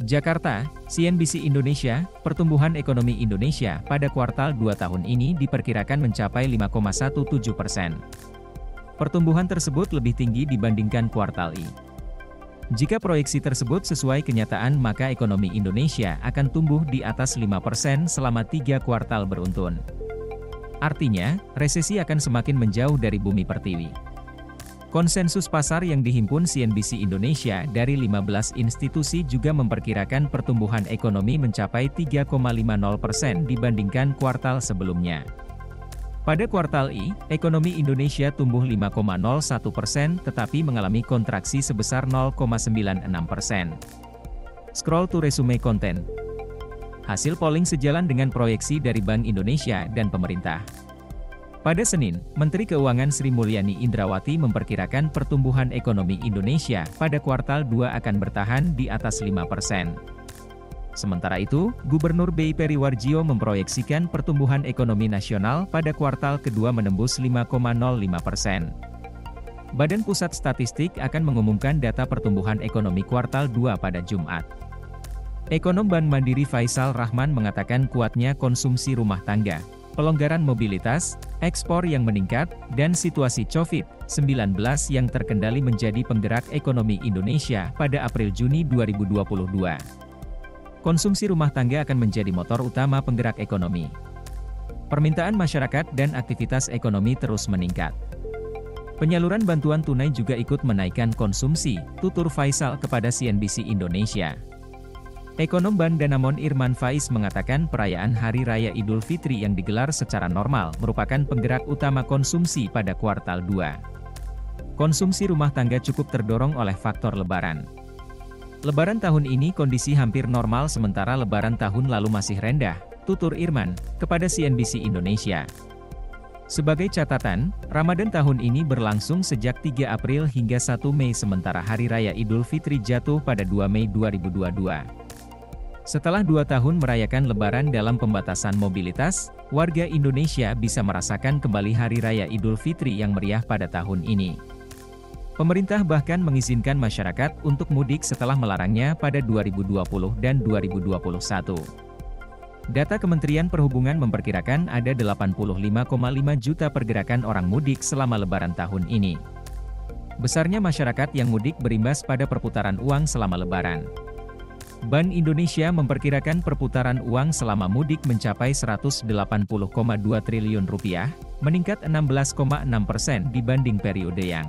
Jakarta, CNBC Indonesia, pertumbuhan ekonomi Indonesia pada kuartal 2 tahun ini diperkirakan mencapai 5,17%. Pertumbuhan tersebut lebih tinggi dibandingkan kuartal I. Jika proyeksi tersebut sesuai kenyataan maka ekonomi Indonesia akan tumbuh di atas 5% selama 3 kuartal beruntun. Artinya, resesi akan semakin menjauh dari bumi pertiwi. Konsensus pasar yang dihimpun CNBC Indonesia dari 15 institusi juga memperkirakan pertumbuhan ekonomi mencapai 3,50% dibandingkan kuartal sebelumnya. Pada kuartal I, ekonomi Indonesia tumbuh 5,01% tetapi mengalami kontraksi sebesar 0,96%. Scroll to resume konten. Hasil polling sejalan dengan proyeksi dari Bank Indonesia dan pemerintah. Pada Senin, Menteri Keuangan Sri Mulyani Indrawati memperkirakan pertumbuhan ekonomi Indonesia pada kuartal 2 akan bertahan di atas 5%. Sementara itu, Gubernur BI Periwarjio memproyeksikan pertumbuhan ekonomi nasional pada kuartal kedua menembus 5,05%. Badan Pusat Statistik akan mengumumkan data pertumbuhan ekonomi kuartal 2 pada Jumat. Ekonom Bank Mandiri Faisal Rahman mengatakan kuatnya konsumsi rumah tangga, pelonggaran mobilitas, ekspor yang meningkat, dan situasi COVID-19 yang terkendali menjadi penggerak ekonomi Indonesia pada April-Juni 2022. Konsumsi rumah tangga akan menjadi motor utama penggerak ekonomi. Permintaan masyarakat dan aktivitas ekonomi terus meningkat. Penyaluran bantuan tunai juga ikut menaikkan konsumsi, tutur Faisal kepada CNBC Indonesia. Ekonom Bank Danamon Irman Faiz mengatakan perayaan Hari Raya Idul Fitri yang digelar secara normal merupakan penggerak utama konsumsi pada kuartal 2. Konsumsi rumah tangga cukup terdorong oleh faktor Lebaran. Lebaran tahun ini kondisi hampir normal sementara Lebaran tahun lalu masih rendah, tutur Irman, kepada CNBC Indonesia. Sebagai catatan, Ramadan tahun ini berlangsung sejak 3 April hingga 1 Mei sementara Hari Raya Idul Fitri jatuh pada 2 Mei 2022. Setelah 2 tahun merayakan Lebaran dalam pembatasan mobilitas, warga Indonesia bisa merasakan kembali Hari Raya Idul Fitri yang meriah pada tahun ini. Pemerintah bahkan mengizinkan masyarakat untuk mudik setelah melarangnya pada 2020 dan 2021. Data Kementerian Perhubungan memperkirakan ada 85,5 juta pergerakan orang mudik selama Lebaran tahun ini. Besarnya masyarakat yang mudik berimbas pada perputaran uang selama Lebaran. Bank Indonesia memperkirakan perputaran uang selama mudik mencapai Rp180,2 triliun, meningkat 16,6% dibanding periode yang